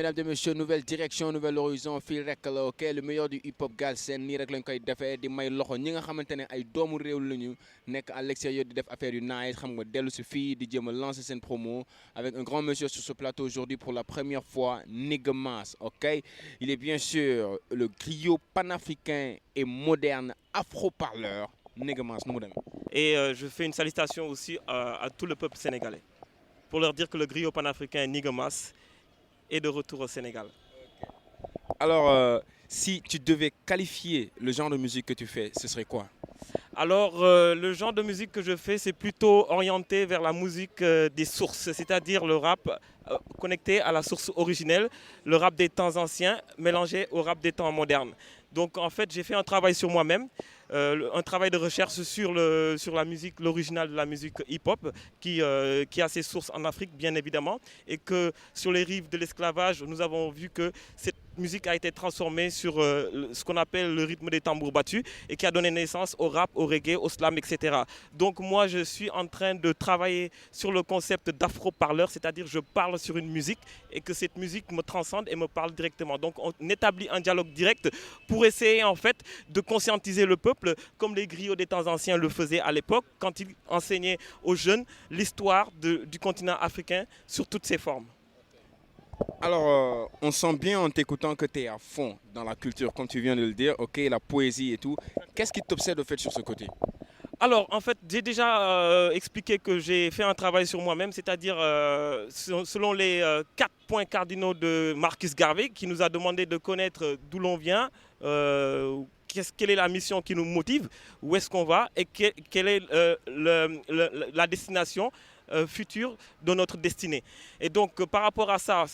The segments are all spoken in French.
mesdames et messieurs, nouvelle direction, nouvel horizon, fii rek la ok le meilleur du hip hop galsen nii rek lañ koy defee di may loxo ñi nga xamante ne ay doomu réew lañu nekk à l'extérieur di def affaire yu nice xam nga dellu si fii di jéem a lancer seen promo avec un grand monsieur sur ce plateau aujourd'hui pour la première fois, Nigga Mass, ok. Il est bien sûr le griot panafricain et moderne afro-parleur, Nigga Mass, nu mu demee. Et je fais une salutation aussi à tout le peuple sénégalais pour leur dire que le griot panafricain Nigga Mass est de retour au Sénégal. Alors, si tu devais qualifier le genre de musique que tu fais, ce serait quoi? Alors, le genre de musique que je fais, c'est plutôt orienté vers la musique des sources, c'est-à-dire le rap connecté à la source originelle, le rap des temps anciens mélangé au rap des temps modernes. Donc, en fait, j'ai fait un travail sur moi-même, un travail de recherche sur la musique, l'original de la musique hip-hop, qui a ses sources en Afrique, bien évidemment, et que sur les rives de l'esclavage, nous avons vu que cette musique a été transformée sur ce qu'on appelle le rythme des tambours battus et qui a donné naissance au rap, au reggae, au slam, etc. Donc moi, je suis en train de travailler sur le concept d'afro-parleur, c'est-à-dire je parle sur une musique et que cette musique me transcende et me parle directement. Donc on établit un dialogue direct pour essayer en fait de conscientiser le peuple comme les griots des temps anciens le faisaient à l'époque quand ils enseignaient aux jeunes l'histoire du continent africain sur toutes ses formes. Alors, on sent bien en t'écoutant que tu es à fond dans la culture, comme tu viens de le dire, ok, la poésie et tout. Qu'est-ce qui t'obsède au fait sur ce côté? Alors, en fait, j'ai déjà expliqué que j'ai fait un travail sur moi-même, c'est-à-dire selon les 4 points cardinaux de Marcus Garvey, qui nous a demandé de connaître d'où l'on vient, quelle est la mission qui nous motive, où est-ce qu'on va et quelle est la destination future de notre destinée. Et donc, par rapport à ça,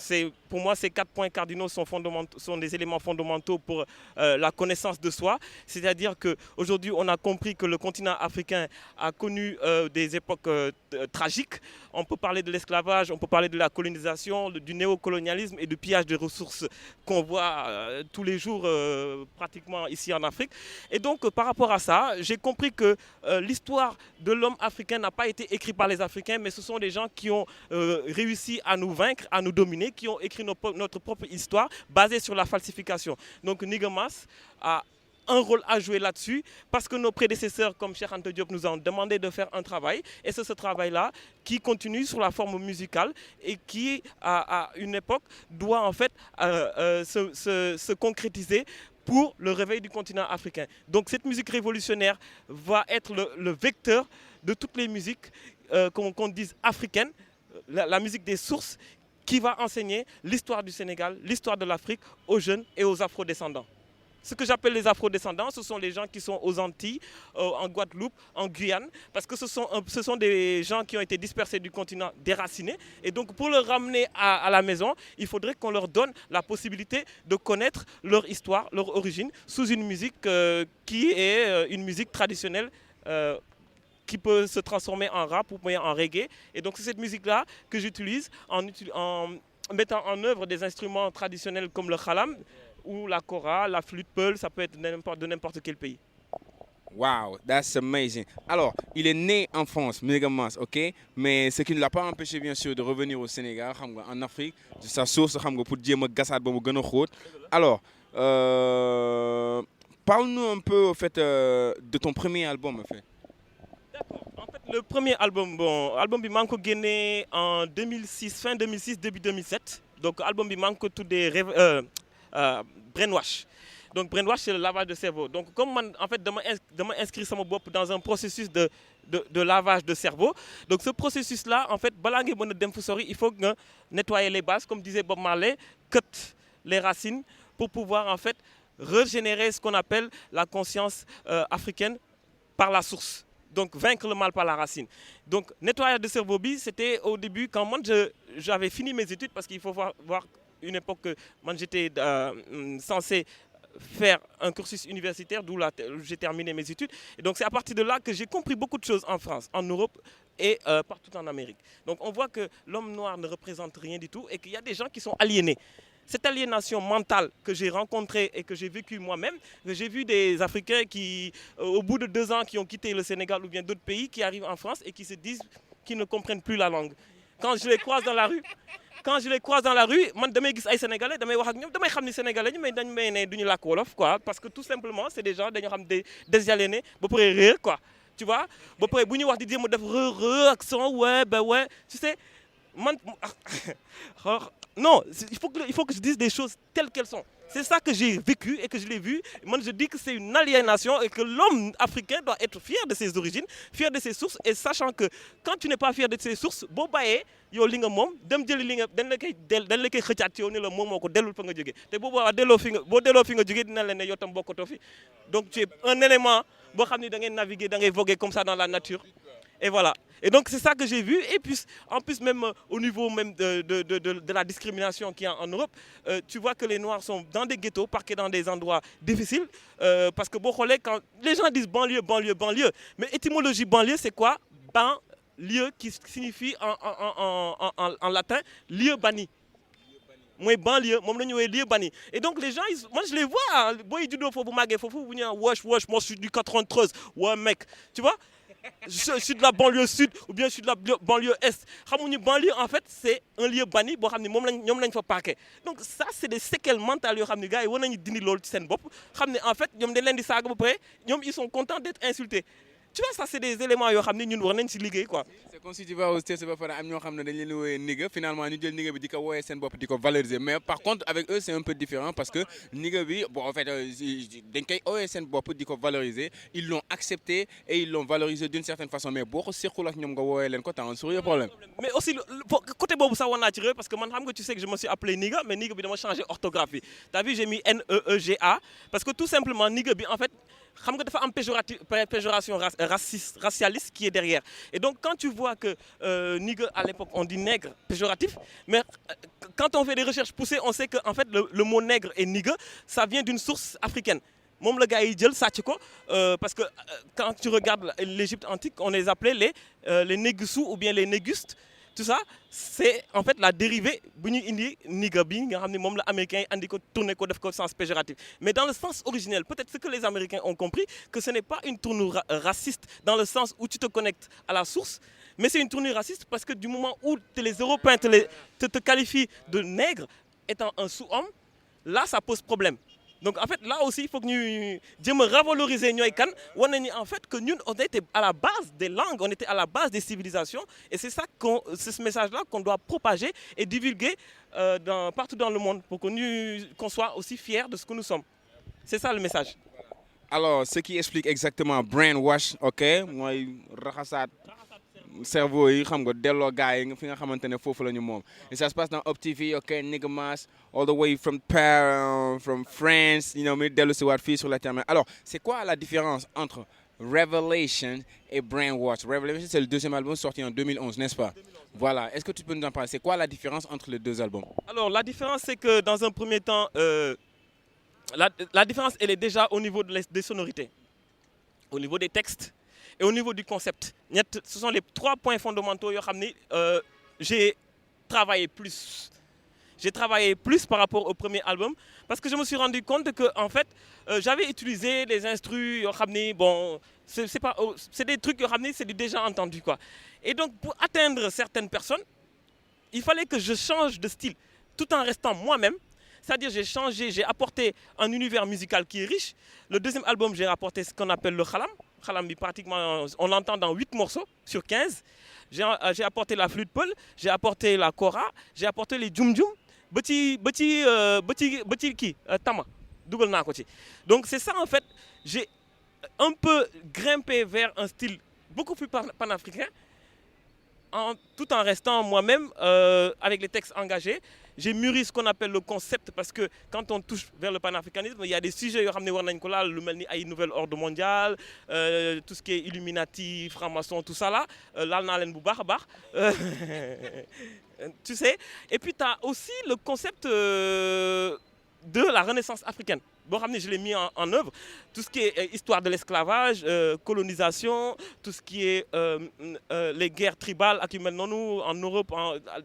pour moi, ces 4 points cardinaux sont des éléments fondamentaux pour la connaissance de soi. C'est-à-dire qu'aujourd'hui, on a compris que le continent africain a connu des époques tragiques. On peut parler de l'esclavage, on peut parler de la colonisation, du néocolonialisme et du pillage des ressources qu'on voit tous les jours pratiquement ici en Afrique. Et donc, par rapport à ça, j'ai compris que l'histoire de l'homme africain n'a pas été écrite par les Africains, mais ce sont des gens qui ont réussi à nous vaincre, à nous dominer, qui ont écrit notre propre histoire basée sur la falsification. Donc Nigga Mass a un rôle à jouer là-dessus parce que nos prédécesseurs comme Cheikh Anta Diop nous ont demandé de faire un travail et c'est ce travail-là qui continue sur la forme musicale et qui à une époque doit en fait se concrétiser pour le réveil du continent africain. Donc cette musique révolutionnaire va être le vecteur de toutes les musiques qu'on dise africaines, la musique des sources qui va enseigner l'histoire du Sénégal, l'histoire de l'Afrique aux jeunes et aux afrodescendants. Ce que j'appelle les afrodescendants, ce sont les gens qui sont aux Antilles, en Guadeloupe, en Guyane, parce que ce sont des gens qui ont été dispersés du continent, déracinés. Et donc pour les ramener à la maison, il faudrait qu'on leur donne la possibilité de connaître leur histoire, leur origine, sous une musique qui est une musique traditionnelle qui peut se transformer en rap ou en reggae. Et donc c'est cette musique-là que j'utilise en mettant en œuvre des instruments traditionnels comme le khalam ou la kora, la flûte peul, ça peut être de n'importe quel pays. Wow, that's amazing. Alors, il est né en France, Nigga Mass, ok, mais ce qui ne l'a pas empêché bien sûr de revenir au Sénégal, en Afrique, de sa source, pour dire que alors, parle-nous un peu au fait, de ton premier album en fait. D'accord. En fait, le premier album, album bi manko gagné en 2006, fin 2006, début 2007. Donc album bi manko tout des brainwash. Donc brainwash c'est le lavage de cerveau. Donc comme en fait dama inscrire sama bop dans un processus de lavage de cerveau. Donc ce processus là en fait bala ngay mëna dem fu sori, il faut que nettoyer les bases comme disait Bob Marley, cut les racines pour pouvoir en fait régénérer ce qu'on appelle la conscience africaine par la source. Donc vaincre le mal par la racine. Donc nettoyage de cerveau, c'était au début quand moi j'avais fini mes études parce qu'il faut voir une époque que moi j'étais censé faire un cursus universitaire d'où j'ai terminé mes études. Et donc c'est à partir de là que j'ai compris beaucoup de choses en France, en Europe et partout en Amérique. Donc on voit que l'homme noir ne représente rien du tout et qu'il y a des gens qui sont aliénés. Cette aliénation mentale que j'ai rencontrée et que j'ai vécue moi-même, j'ai vu des Africains qui, au bout de 2 ans, qui ont quitté le Sénégal ou bien d'autres pays, qui arrivent en France et qui se disent qu'ils ne comprennent plus la langue. quand je les croise dans la rue. Quand je les croise dans la rue, man damay gis ay sénégalais damay wax ak ñoom damay xam ni sénégalais ñu mais dañ may ne duñu làkk wolof quoi parce que tout simplement c'est des gens dañoo xam des aliénés ba pare réer quoi tu vois ba pare bu ñuy wax di jéem a def accent ouais ben ouais tu sais man non il faut que je dise des choses telles qu'elles sont. C'est ça que j'ai vécu et que je l'ai vu. Moi, je dis que c'est une aliénation et que l'homme africain doit être fier de ses origines, fier de ses sources, et sachant que quand tu n'es pas fier de ses sources, boo bàyyee yow li nga moom dem jëli li nga dañ la koy xëccaat ci yow ni la moom moo ko dellul fa nga jógee te boo delloo fi nga jógee dina la ne yow tam bokkatoo fi donc tu es un élément boo xam ni da ngay naviguer da ngay voguer comme ça dans la nature et voilà. Et donc c'est ça que j'ai vu et puis en plus même au niveau même de la discrimination qu'il y a en Europe tu vois que les Noirs sont dans des ghettos parqués dans des endroits difficiles parce que boo xoolee quand les gens disent banlieue mais étymologie banlieue c'est quoi banlieue qui signifie en latin lieu banni mooy banlieue moom la ñu woowee lieu banni et donc les gens moi je les vois booy juddoo foofu màggee foofu bu ñu naan wesh moi je suis du 93 ouais mec tu vois. Je suis de la banlieue sud ou bien je suis de la banlieue est xamuñu banlieue en fait c'est un lieu banni boo xam ne ñoom lañ fa paquet donc ça c'est des séquelles mentales yoo xam ne gars yi war nañu dindi loolu ci seen bopp xam ne en fait ñoom dañ leen di saaga ba pare ñoom ils sont contents d'être insultés tu vois ça c'est des éléments yoo xam ne ñun war nañ ci liggéey quoi. c'est comme si tu vas au States ba pare am ñoo xam ne dañ leen di wooyee nigga finalement ñu jël nigga bi di ko wooyee seen bopp di ko valoriser mais par contre avec eux c'est un peu différent parce que nigga bi bon en fait dañ koy wooyee seen bopp di ko valoriser ils l'ont accepté et ils l'ont valorisé d'une certaine façon mais boo ko sequl ak ñoom nga wooyee leen ko t'as un sérieux problème. mais aussi côté boobu sax war naa ci réew parce que man xam nga tu sais que je me suis appelé nigga mais nigga bi dama changé orthographe bi t'as vu j'ai mis N-E-E-G-A parce que tout simplement nigga bi en fait. xam nga dafa am péjoration racialiste qui est derrière et donc quand tu vois que nigger à l'époque on dit nègre péjoratif mais quand on fait des recherches poussées on sait que en fait le mot nègre et nigger ça vient d'une source africaine moom la gars yi jël sàcc ko parce que quand tu regardes l'Égypte antique on les appelait les négussous ou bien les négustes tout ça c'est en fait la dérivée bu ñu indi nigga bi nga xam ne moom la américain yi andi ko tourné ko def ko sens péjoratif mais dans le sens originel peut-être ce que les Américains ont compris que ce n'est pas une tournure raciste dans le sens où tu te connectes à la source mais c'est une tournure raciste parce que du moment où les Européens te qualifient de nègre étant un sous-homme là ça pose problème. Donc en fait là aussi il faut que ñu jéem a revaloriser ñooy kan war nañu en fait que ñun on était à la base des langues on était à la base des civilisations et c'est ça c'est ce message-là qu'on doit propager et divulguer partout dans le monde pour qu'on soit aussi fiers de ce que nous sommes. C'est ça le message. Alors ce qui explique exactement brainwash ok mooy raxasaat cerveau yi xam nga delloo gars yi fi nga xamante ne foofu la ñu moom et ça se passe dans Up TV ok Nigga Mass all the way from Paris from France you know mi dellu si waat fii sur la terre alors c'est quoi la différence entre Revelation et Brainwash? Revelation c'est le deuxième album sorti en 2011 n'est-ce pas? 2011. Voilà est-ce que tu peux nous en parler c'est quoi la différence entre les deux albums? Alors la différence c'est que dans un premier temps la différence elle est déjà au niveau des sonorités au niveau des textes et au niveau du concept ce sont les 3 points fondamentaux yoo xam ni j'ai travaillé plus par rapport au premier album parce que je me suis rendu compte que en fait j'avais utilisé des instrus yoo xam ni bon c'est des trucs yoo xam ni c'est du déjà entendu quoi et donc pour atteindre certaines personnes il fallait que je change de style tout en restant moi-même. C'est-à-dire j'ai apporté un univers musical qui est riche. Le deuxième album, j'ai apporté ce qu'on appelle le khalam. Khalam, pratiquement, on l'entend dans 8 morceaux sur 15. J'ai apporté la flûte peul, j'ai apporté la kora, j'ai apporté les djum djum, petit tama, double na ko ci. Donc c'est ça en fait, j'ai un peu grimpé vers un style beaucoup plus panafricain, tout en restant moi-même avec les textes engagés. J'ai mûri ce qu'on appelle le concept parce que quand on touche vers le panafricanisme, il y a des sujets yoo xam ne war nañ ko laal lu mel ni ay nouvel ordre mondial tout ce qui est Illuminati, franc-maçon, tout ça là laal naa leen bu baax a baax tu sais. Et puis tu as aussi le concept de la Renaissance africaine. Boo xam ne je l'ai mis en œuvre tout ce qui est histoire de l'esclavage colonisation tout ce qui est les guerres tribales ak yu mel noonu en Europe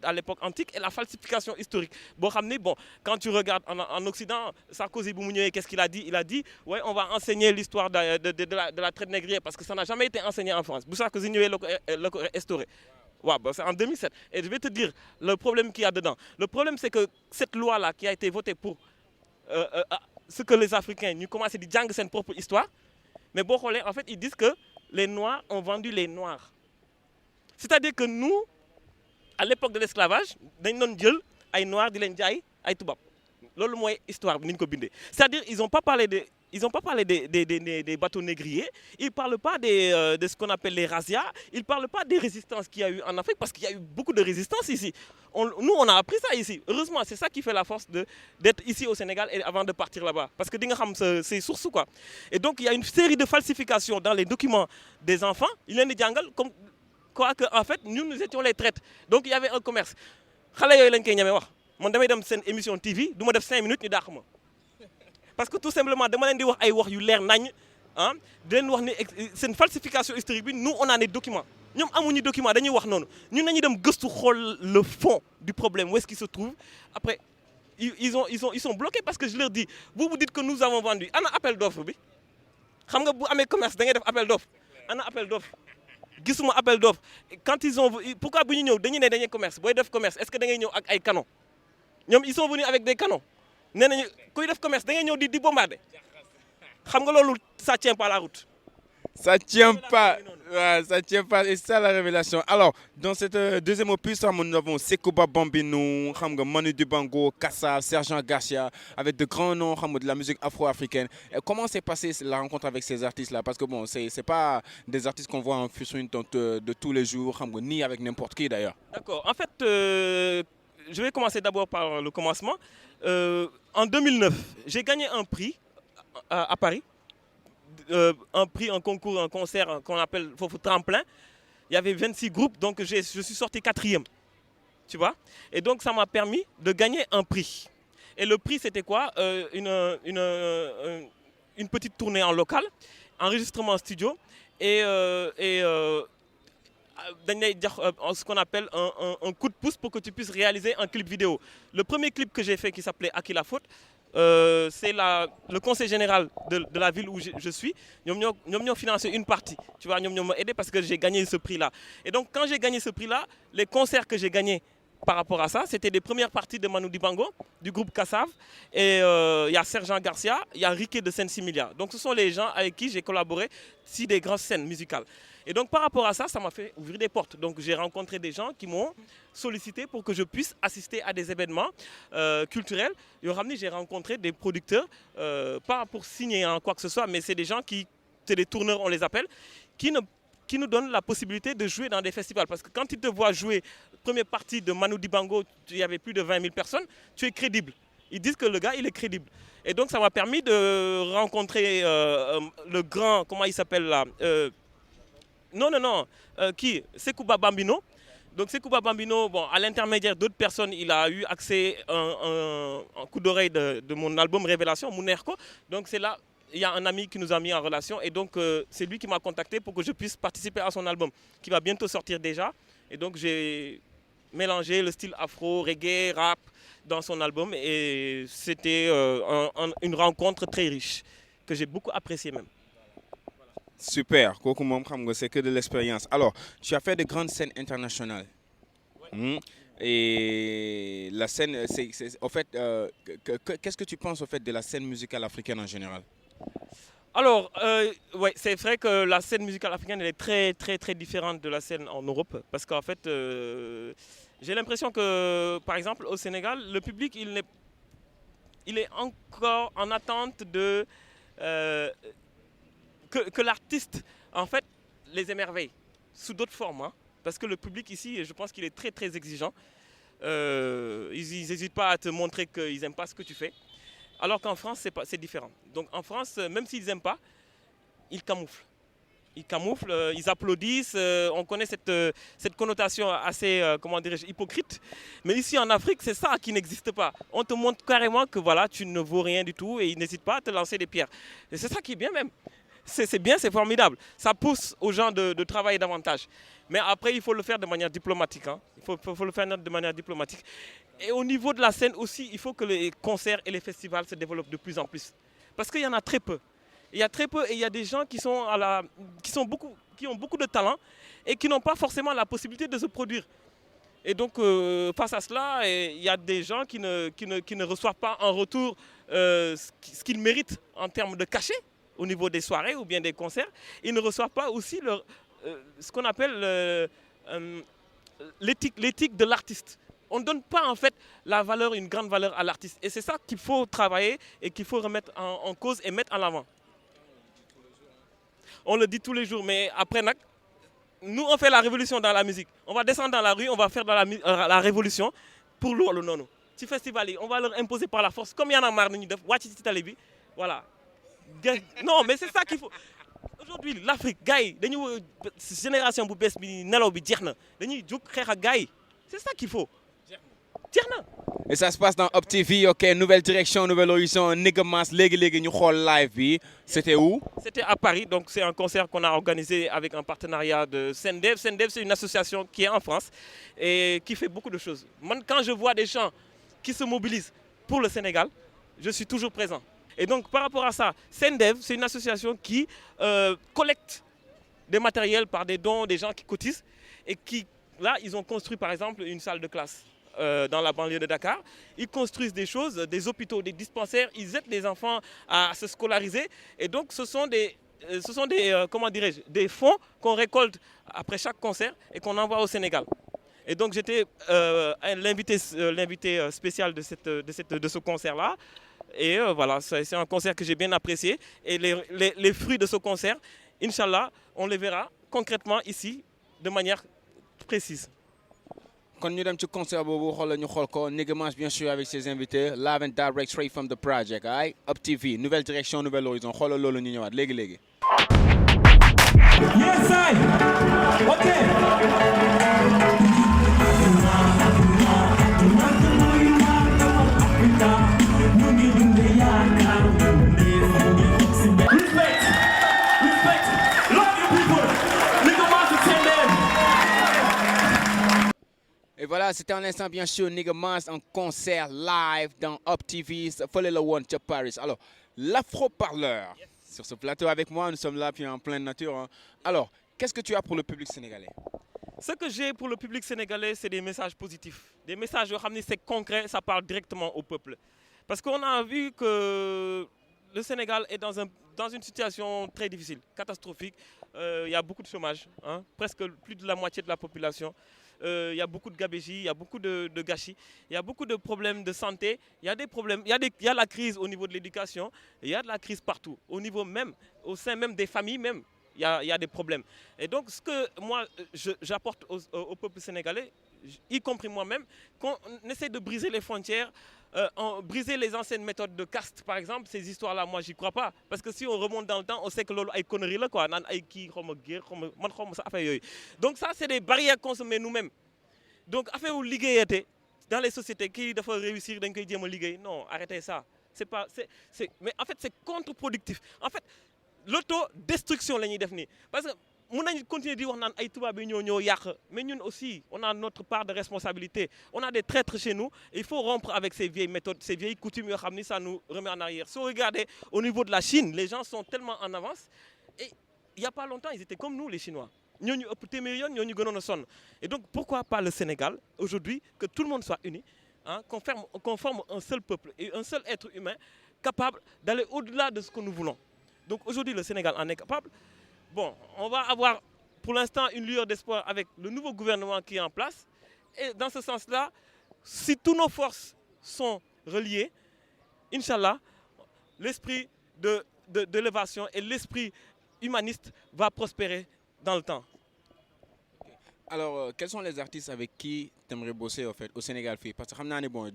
à l'époque antique et la falsification historique boo xam ne bon quand tu regardes en Occident Sarkozy bu mu ñëwee qu'est-ce qu'il a dit il a dit ouais on va enseigner l'histoire de la traite négrière parce que ça n'a jamais été enseigné en France bu Sarkozy ñëwee la ko instauré Ouais, bah, c'est en 2007. Et je vais te dire le problème qu'il y a dedans. Le problème, c'est que cette loi-là qui a été votée pour ce que les Africains, nous commencent à dire c'est propre histoire. Mais bon, en fait, ils disent que les Noirs ont vendu les Noirs. C'est-à-dire que nous, à l'époque de l'esclavage, nous avons dit les Noirs, des Ndjaye, des Toubab. C'est l'histoire. C'est-à-dire qu'ils n'ont pas parlé de... Ils n'ont pas parlé des bateaux négriers, ils ne parlent pas de ce qu'on appelle les razzias, ils ne parlent pas des résistances qu'il y a eu en Afrique, parce qu'il y a eu beaucoup de résistance ici. Nous, on a appris ça ici. Heureusement, c'est ça qui fait la force d'être ici au Sénégal et avant de partir là-bas. Parce que c'est source, quoi. Et donc, il y a une série de falsifications dans les documents des enfants. Il y a des jungles, comme quoi que, en fait, nous étions les traites. Donc, il y avait un commerce. Je suis une émission TV, je vais 5 minutes, nous parce que tout simplement, dama leen di wax ay wax yu leer nañ ah di leen wax ni c'est une falsification historique bi nous on a des documents ñoom amuñu document dañuy wax noonu ñun nañu dem gëstu xool le fond du problème où est-ce qu'il se trouve après ils sont bloqués parce que je leur dis vous dites que nous avons vendu ana appel d'offre bi xam nga bu amee commerce da ngay def appel d'offre ana appel d'offre gisuma appel d'offre quand ils ont pourquoi bu ñu ñëw dañuy ne dañuy commerce booy def commerce est-ce que da ngay ñëw ak ay canons ñoom ils sont venus avec des canons nee nañu kuy def commerce da ngay ñëw di bombarder xam nga loolu ça tient pas la route. Ça tient pas, ouais, ça tient pas, et c'est ça la révélation. Alors, dans cette deuxième opus, nous avons Sekouba Bambino, Manu Dibango, Kassav, Sergent Garcia, avec de grands noms de la musique afro-africaine. Et comment s'est passée la rencontre avec ces artistes-là? Parce que bon, c'est pas des artistes qu'on voit en fusion de tous les jours, ni avec n'importe qui d'ailleurs. D'accord. En fait, je vais commencer d'abord par le commencement. En 2009, j'ai gagné un prix à Paris. Un prix, un concours, un concert qu'on appelle Tremplin. Il y avait 26 groupes, donc je suis sorti 4e. Tu vois? Et donc ça m'a permis de gagner un prix. Et le prix, c'était quoi? Une petite tournée en local, enregistrement en studio et ce qu'on appelle un coup de pouce pour que tu puisses réaliser un clip vidéo. Le premier clip que j'ai fait qui s'appelait À qui la faute, c'est le conseil général de la ville où je suis. Ils ont financé une partie. Tu vois, ils m'ont aidé parce que j'ai gagné ce prix-là. Et donc, quand j'ai gagné ce prix-là, les concerts que j'ai gagnés par rapport à ça, c'était des premières parties de Manu Dibango, du groupe Kassav. Et il y a Sergent Garcia, il y a Riquet de Saint-Similia. Donc, ce sont les gens avec qui j'ai collaboré sur des grandes scènes musicales. Et donc, par rapport à ça, ça m'a fait ouvrir des portes. Donc, j'ai rencontré des gens qui m'ont sollicité pour que je puisse assister à des événements culturels. Et au Ramni, j'ai rencontré des producteurs, pas pour signer quoi que ce soit, mais c'est des gens c'est des tourneurs, on les appelle, qui nous donnent la possibilité de jouer dans des festivals. Parce que quand ils te voient jouer, première partie de Manu Dibango, il y avait plus de 20 000 personnes, tu es crédible. Ils disent que le gars, il est crédible. Et donc, ça m'a permis de rencontrer le grand, comment il s'appelle là qui? Sekouba Bambino. Donc Sekouba Bambino, bon, à l'intermédiaire d'autres personnes, il a eu accès à un coup d'oreille de mon album Révélation, Mounerko. Donc c'est là, il y a un ami qui nous a mis en relation et donc c'est lui qui m'a contacté pour que je puisse participer à son album qui va bientôt sortir déjà. Et donc j'ai mélangé le style afro, reggae, rap dans son album et c'était une rencontre très riche que j'ai beaucoup appréciée même. Super, c'est que de l'expérience. Alors, tu as fait de grandes scènes internationales. Ouais. Et la scène, en fait, qu'est-ce que tu penses au fait de la scène musicale africaine en général? Alors, ouais, c'est vrai que la scène musicale africaine elle est très, très, très différente de la scène en Europe. Parce qu'en fait, j'ai l'impression que, par exemple, au Sénégal, le public, il est encore en attente de... Que l'artiste, en fait, les émerveille sous d'autres formes. Hein, parce que le public ici, je pense qu'il est très, très exigeant. Ils n'hésitent pas à te montrer qu'ils n'aiment pas ce que tu fais. Alors qu'en France, c'est différent. Donc en France, même s'ils n'aiment pas, ils camouflent. Ils camouflent, ils applaudissent. On connaît cette connotation assez, comment dirais-je, hypocrite. Mais ici en Afrique, c'est ça qui n'existe pas. On te montre carrément que voilà, tu ne vaux rien du tout et ils n'hésitent pas à te lancer des pierres. Et c'est ça qui est bien même. C'est bien, c'est formidable. Ça pousse aux gens de travailler davantage. Mais après, il faut le faire de manière diplomatique. Hein. Il faut le faire de manière diplomatique. Et au niveau de la scène aussi, il faut que les concerts et les festivals se développent de plus en plus. Parce qu'il y en a très peu. Il y a très peu et il y a des gens qui sont beaucoup qui ont beaucoup de talent et qui n'ont pas forcément la possibilité de se produire. Et donc, face à cela, il y a des gens qui ne reçoivent pas en retour ce qu'ils méritent en termes de cachet au niveau des soirées ou bien des concerts. Ils ne reçoivent pas aussi ce qu'on appelle l'éthique de l'artiste. On ne donne pas en fait une grande valeur à l'artiste. Et c'est ça qu'il faut travailler et qu'il faut remettre en cause et mettre en avant. On le dit tous les jours, mais après, nous, on fait la révolution dans la musique. On va descendre dans la rue, on va faire la révolution pour l'eau, le nono. Petit festival, on va leur imposer par la force. Comme il y en a marre, voilà. Non, mais c'est ça qu'il faut. Aujourd'hui, l'Afrique, génération bu bees bi nelaw bi jeex na dañuy jóg xeex ak gars yi. C'est ça qu'il faut. Jeex na. Et ça se passe dans Up TV, ok, nouvelle direction, nouvel horizon, Nigga Mass, léegi ñu xool live bi. C'était où? C'était à Paris, donc c'est un concert qu'on a organisé avec un partenariat de Sendev. Sendev, c'est une association qui est en France et qui fait beaucoup de choses. Moi, quand je vois des gens qui se mobilisent pour le Sénégal, je suis toujours présent. Et donc par rapport à ça, Sendev, c'est une association qui collecte des matériels par des dons des gens qui cotisent et qui, là, ils ont construit par exemple une salle de classe. Dans la banlieue de Dakar. Ils construisent des choses, des hôpitaux, des dispensaires, ils aident les enfants à se scolariser. Et donc, ce sont des comment dirais-je, des fonds qu'on récolte après chaque concert et qu'on envoie au Sénégal. Et donc, j'étais l'invité spécial de ce concert-là. Et voilà, c'est un concert que j'ai bien apprécié. Et les fruits de ce concert, Inch'Allah, on les verra concrètement ici de manière précise. Quand nous sommes au concert, nous avons Nigga Mass bien sûr avec ses invités, live and direct straight from the project, right? Up TV, nouvelle direction, nouvel horizon. Nous allons nous ñëwaat léegi. Yes, I. Et voilà, c'était un instant bien sûr Nigga Mass en concert live dans Up TV, Fallait le One to Paris. Alors, l'Afro-Parleur, sur ce plateau avec moi, nous sommes là puis en pleine nature. Hein. Alors, qu'est-ce que tu as pour le public sénégalais? Ce que j'ai pour le public sénégalais, c'est des messages positifs. Des messages, c'est concret, ça parle directement au peuple. Parce qu'on a vu que le Sénégal est dans une situation très difficile, catastrophique. Il y a beaucoup de chômage, hein, presque plus de la moitié de la population. Il y a beaucoup de gabegie, il y a beaucoup de gâchis, il y a beaucoup de problèmes de santé, il y a des problèmes, il y a la crise au niveau de l'éducation, il y a de la crise partout, au sein même des familles même, il y a des problèmes. Et donc ce que moi j'apporte au peuple sénégalais, y compris moi-même, qu'on essaie de briser les frontières, briser les anciennes méthodes de caste, par exemple, ces histoires-là, moi, j'y crois pas. Parce que si on remonte dans le temps, on sait que l'on a des conneries là, quoi. Donc ça, c'est des barrières qu'on se met nous-mêmes. Donc, affaire où liguer dans les sociétés qui doivent réussir, non, arrêtez ça. Mais en fait, c'est contre-productif. En fait, l'autodestruction, parce que on continue de dire mais nous aussi, on a notre part de responsabilité. On a des traîtres chez nous. Et il faut rompre avec ces vieilles méthodes, ces vieilles coutumes, ça nous remet en arrière. Si vous regardez au niveau de la Chine, les gens sont tellement en avance. Et il n'y a pas longtemps, ils étaient comme nous, les Chinois. Et donc, pourquoi pas le Sénégal, aujourd'hui, que tout le monde soit uni, hein, qu'on forme un seul peuple et un seul être humain capable d'aller au-delà de ce que nous voulons. Donc aujourd'hui, le Sénégal en est capable. Bon, on va avoir pour l'instant une lueur d'espoir avec le nouveau gouvernement qui est en place. Et dans ce sens-là, si toutes nos forces sont reliées, Inch'Allah, l'esprit d'élévation et l'esprit humaniste va prospérer dans le temps. Alors, quels sont les artistes avec qui tu aimerais bosser en fait, au Sénégal? Parce que bon,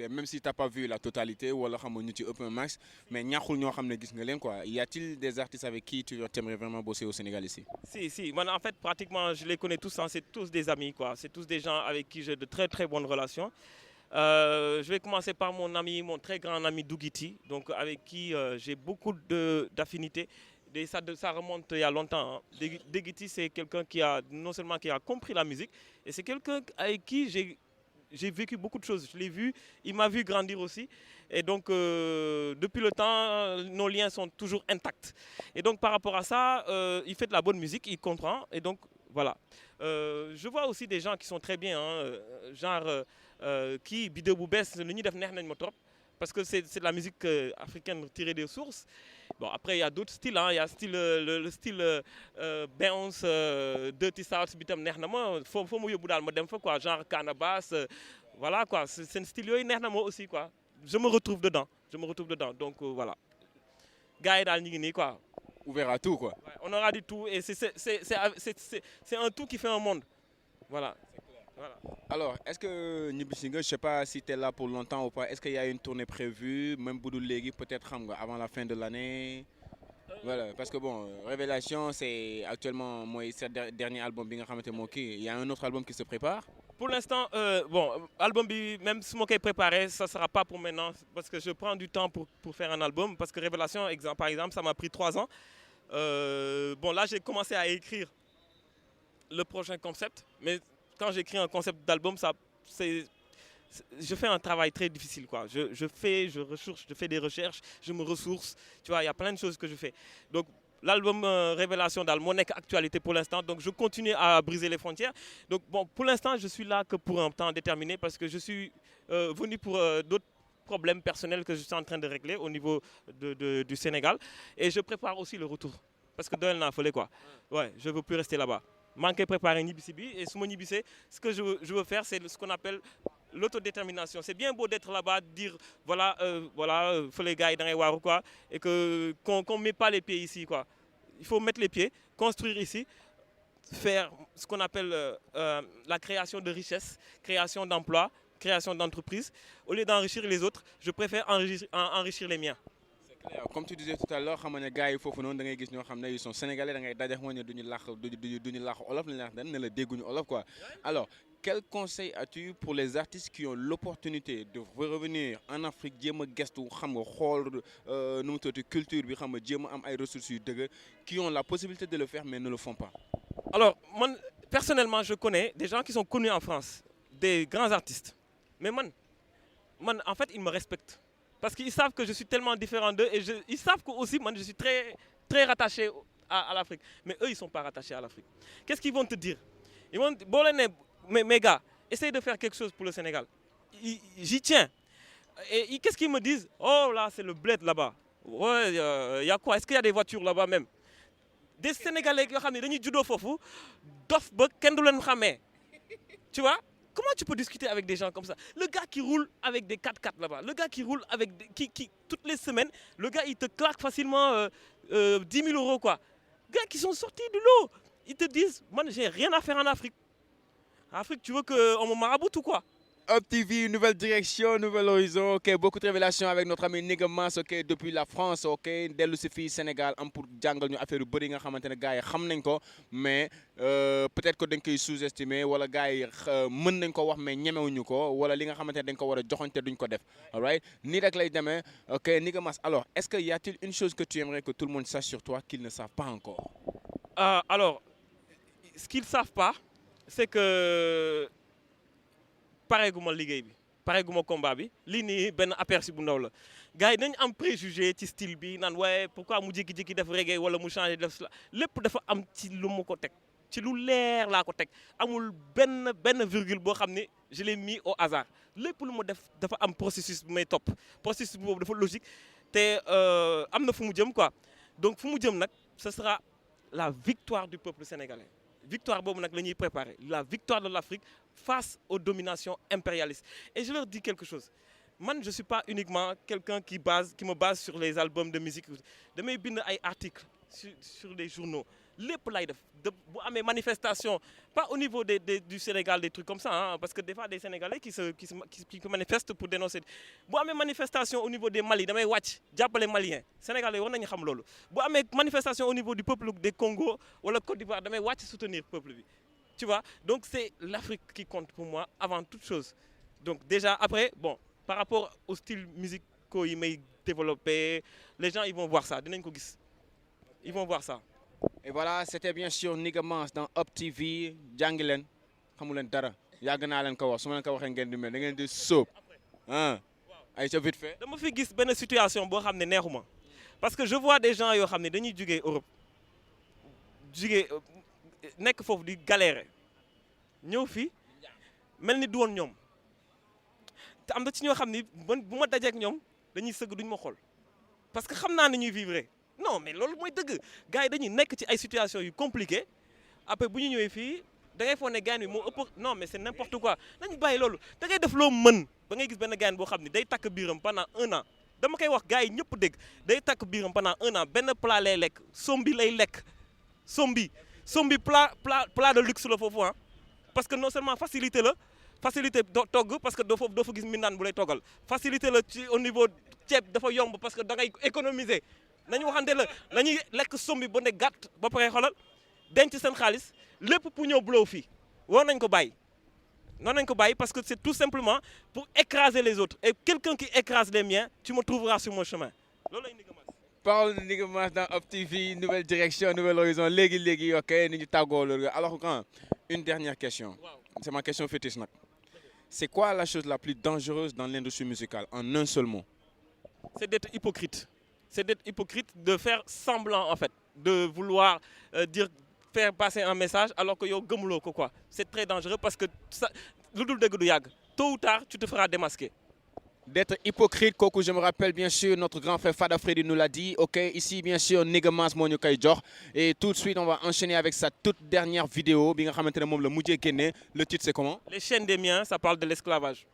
même si tu n'as pas vu la totalité ou alors tu open max, mais y a-t-il des artistes avec qui tu aimerais vraiment bosser au Sénégal ici? Si. Moi, en fait, pratiquement, je les connais tous. Hein, c'est tous des amis, quoi. C'est tous des gens avec qui j'ai de très très bonnes relations. Je vais commencer par mon très grand ami Dougiti, donc avec qui j'ai beaucoup d'affinités. Ça remonte il y a longtemps. Hein. Dougiti, c'est quelqu'un qui a non seulement qui a compris la musique, et c'est quelqu'un avec qui j'ai j'ai vécu beaucoup de choses. Je l'ai vu, il m'a vu grandir aussi. Et donc, depuis le temps, nos liens sont toujours intacts. Et donc, par rapport à ça, il fait de la bonne musique, il comprend. Et donc, voilà. Je vois aussi des gens qui sont très bien, hein, genre qui, Bidou Boubès, le nid de trop. Parce que c'est de la musique africaine tirée des sources. Bon, après, il y a d'autres styles. Hein. Il y a style, le style bounce, dirty south, bitam neex na ma faut mu yóbbu daal ma dem fa quoi, genre Canabasse, voilà quoi. C'est un style yooyu neex na ma aussi quoi. Je me retrouve dedans. Je me retrouve dedans. Donc voilà. Gars yi daal ñu ngi nii quoi. Ouvert à tout quoi. Ouais, on aura du tout et c'est un tout qui fait un monde. Voilà. Voilà. Alors, est-ce que Ñibbisi nga, je sais pas si tu es là pour longtemps ou pas, est-ce qu'il y a une tournée prévue, même Boudou Légui, peut-être xam nga, avant la fin de l'année? Voilà, parce que bon, Révélation, c'est actuellement ce dernier album bi nga xamante moo kii. Il y a un autre album qui se prépare? Pour l'instant, bon, album bi, même si moi qui ai préparé, ça ne sera pas pour maintenant, parce que je prends du temps pour faire un album, parce que Révélation, par exemple, ça m'a pris 3 ans. Bon, là, j'ai commencé à écrire le prochain concept, mais quand j'écris un concept d'album, je fais un travail très difficile, quoi. Je fais des recherches, je me ressource, tu vois, il y a plein de choses que je fais. Donc, l'album Révélation dans mon actualité pour l'instant, donc je continue à briser les frontières. Donc, bon, pour l'instant, je suis là que pour un temps déterminé parce que je suis venu pour d'autres problèmes personnels que je suis en train de régler au niveau du Sénégal. Et je prépare aussi le retour. Parce que Doel n'a pas quoi. Ouais, je ne veux plus rester là-bas. Manquer préparer Nibisi et sous mon Nibisi, ce que je veux faire, c'est ce qu'on appelle l'autodétermination. C'est bien beau d'être là-bas, de dire voilà, faut les gars dans les ou quoi, et qu'on met pas les pieds ici quoi. Il faut mettre les pieds, construire ici, faire ce qu'on appelle la création de richesse, création d'emplois, création d'entreprises. Au lieu d'enrichir les autres, je préfère enrichir les miens. Comme tu disais tout à l'heure, xam nga gars yi foofu noonu da ngay gis ñoo xam ne ils sont sénégalais da ngay daje xamoo ne duñu làkk olof la ne la dégguñu olof quoi. Alors, quel conseil as-tu pour les artistes qui ont l'opportunité de revenir en Afrique jéem a gestu xam nga xool nu mu tuddati culture bi xam nga jéem a am ay ressources yu dëgg qui ont la possibilité de le faire mais ne le font pas? Alors, moi, personnellement, je connais des gens qui sont connus en France, des grands artistes. Mais en fait, ils me respectent. Parce qu'ils savent que je suis tellement différent d'eux et ils savent que aussi, je suis très, très rattaché à l'Afrique. Mais eux, ils ne sont pas rattachés à l'Afrique. Qu'est-ce qu'ils vont te dire? Ils vont te dire, mes gars, essaye de faire quelque chose pour le Sénégal. J'y tiens. Et qu'est-ce qu'ils me disent? Oh là, c'est le bled là-bas. Ouais, il y a quoi? Est-ce qu'il y a des voitures là-bas même? Des Sénégalais qui ont des judo fofu, dof bok, kendulen xamé. Tu vois? Comment tu peux discuter avec des gens comme ça? Le gars qui roule avec des 4x4 là-bas, le gars qui roule avec qui toutes les semaines, le gars il te claque facilement 10 000 euros quoi. Gars qui sont sortis de l'eau, ils te disent, moi j'ai rien à faire en Afrique. En Afrique, tu veux qu'on me maraboute ou quoi? Up TV, nouvelle direction, nouvel horizon. Ok, beaucoup de révélations avec notre ami Nigga Mass, ok, depuis la France, ok, dellu si fii Sénégal am pour jàngal ñu affaire yu bëri nga xamante ne gars yi xam nañ ko mais peut-être que dañ koy sous-estimer wala gars yi mën nañ ko wax mais ñemewuñu ko wala li nga xamante ne dañ ko war a joxoñ te duñ ko def. All right, nii rek lay demee. Ok, Nigga Mass. Alors, est-ce que y a-t-il une chose que tu aimerais que tout le monde sache sur toi qu'ils ne savent pas encore? Alors, ce qu'ils ne savent pas, c'est que pareeguma liggéey bi pareeguma combat bi lii nii benn aperçu bu ndaw la gars yi nañ am préjugé ci style bi naan waaye pourquoi mu jékki-jékki def reggae wala mu changé def la lépp dafa am ci lu mu ko teg ci lu leer laa ko teg amul benn virgule boo xam ne je l'ai mis au hasard lépp lu mu def dafa am processus bu may topp processus boobu dafa logique te am na fu mu jëm quoi donc fu mu jëm nag ce sera la victoire du peuple sénégalais. Victoire boobu nag la ñuy préparer la victoire de l'Afrique face aux dominations impérialistes et je leur dis quelque chose man je suis pas uniquement quelqu'un qui me base sur les albums de musique damay bind ay articles sur les journaux lépp lay def bu amee manifestation pas au niveau du Sénégal des trucs comme ça hein, parce que des fois des Sénégalais qui manifestent pour dénoncer bu amee manifestation au niveau des Mali damay wàcc jàppale Maliens Sénégalais war nañu xam loolu bu amee manifestation au niveau du peuple des Congo wala Côte d'Ivoire damay wàcc soutenir peuple bi tu vois donc c'est l'Afrique qui compte pour moi avant toute chose donc déjà après bon par rapport au style musicaux yi may développer les gens ils vont voir ça dinañ ko gis ils vont voir ça. Et voilà, c'était bien sûr Nigga Mass dans Up TV. Jàngi leen xamu leen dara. yàgg naa leen ko wax su ma leen ko waxee ngeen di mel da ngeen di sóob ah ay ca vite fait. dama fi gis benn situation boo xam ne neexuma parce que je vois des gens yoo xam ne dañuy jugee Europe jugee nekk foofu di galérer ñëw fii mel ni du woon ñoom te am na ci ñoo xam ni bu ma dajeek ñoom dañuy sëgg duñ ma xool parce que xam naa ne ñuy vivre non mais loolu mooy dëgg gars yi dañuy nekk ci ay situations yu compliquées après bu ñu ñëwee fii da ngay foog ne gars yi moo ëpp non mais c'est n'importe quoi nañu bàyyi loolu da ngay def loo mën ba ngay gis benn gars boo xam ne day takk biiram pendant 1 an dama koy wax gars yi ñëpp dégg day takk biiram pendant 1 an benn plat lay lekk sombi lay lekk sombi plat de luxe la foofu ah parce que non seulement facilité togg parce que doo fa gis mindaan bu lay toggal facilité la ci au niveau ceeb dafa yomb parce que da ngay économiser nañu waxante la nañuy lekk sombi ba ne gàtt ba pare xoolal denc seen xaalis lépp pour ñëw blow fii war nañ ko bàyyi noonu nañ ko bàyyi parce que c'est tout simplement pour écraser les autres et quelqu'un qui écrase les miens tu me trouveras sur mon chemin loolu lay Nigga Mass. Parole de Nigga Mass dans Up TV nouvelle direction nouvel horizon léegi ok ni ñu tàggoo loolu alors quand une dernière question c'est ma question fétiche nag c'est quoi la chose la plus dangereuse dans l'industrie musicale en un seul mot? C'est d'être hypocrite. C'est d'être hypocrite, de faire semblant en fait, de vouloir faire passer un message alors que yow gëmuloo ko quoi. C'est très dangereux parce que ça lu dul dëgg du yàgg tôt ou tard tu te feras démasquer. D'être hypocrite kooku je me rappelle bien sûr notre grand frère Fada Freddy nous l'a dit ok ici bien sûr Nigga Mass moo ñu koy jox et tout de suite on va enchaîner avec sa toute dernière vidéo bi nga xamante ne moom la mujjee génne le titre c'est comment? Les chaînes des miens, ça parle de l'esclavage.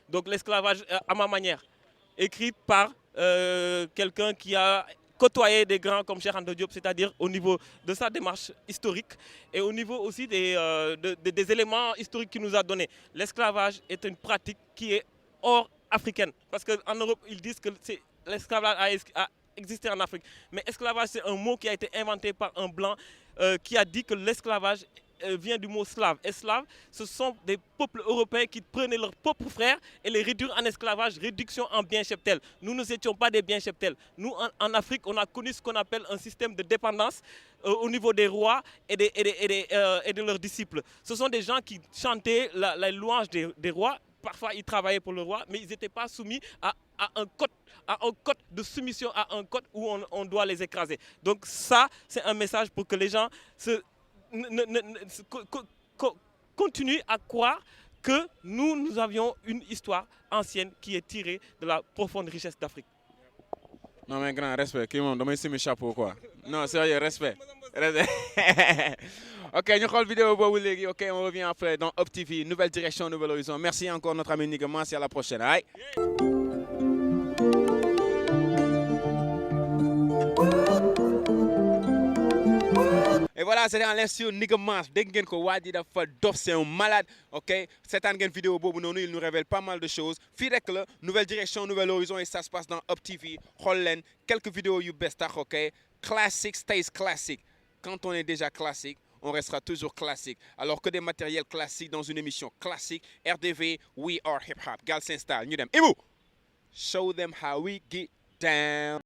Donc l'esclavage à ma manière, écrite par quelqu'un qui a côtoyé des grands comme Cheikh Anta Diop, c'est-à-dire au niveau de sa démarche historique et au niveau aussi des éléments historiques qu'il nous a donnés. L'esclavage est une pratique qui est hors africaine. Parce qu'en Europe, ils disent que l'esclavage a existé en Afrique. Mais esclavage, c'est un mot qui a été inventé par un blanc qui a dit que l'esclavage vient du mot slave. Et slave, ce sont des peuples européens qui prenaient leurs propres frères et les réduire en esclavage, réduction en biens cheptels. Nous n'étions pas des biens cheptels. Nous, en Afrique, on a connu ce qu'on appelle un système de dépendance au niveau des rois et de leurs disciples. Ce sont des gens qui chantaient la louange des rois. Parfois, ils travaillaient pour le roi, mais ils n'étaient pas soumis à un code de soumission, à un code où on doit les écraser. Donc ça, c'est un message pour que les gens continuent à croire que nous avions une histoire ancienne qui est tirée de la profonde richesse d'Afrique. Non mais grand respect kii moom damay simi chapeau quoi non sérieux respect ok ñu xool vidéo boobu léegi ok on revient après dans Up TV nouvelle direction nouvel horizon merci encore notre ami Nigga Mass et à la prochaine ay et voilà c'est dans l'instant Nigga Mass dégg ngeen ko waa ji dafa dof c'est un malade ok seetaan ngeen vidéo boobu noonu il nous révèle pas mal de choses fii rek la nouvelle direction nouvel horizon et ça se passe dans Up TV xool leen quelques vidéos yu bees tax ok classic stays classic quand on est déjà classique on restera toujours classique alors que des matériels classiques dans une émission classique RDV we are hip hop Galsen Style ñu dem Ibu show them how we get down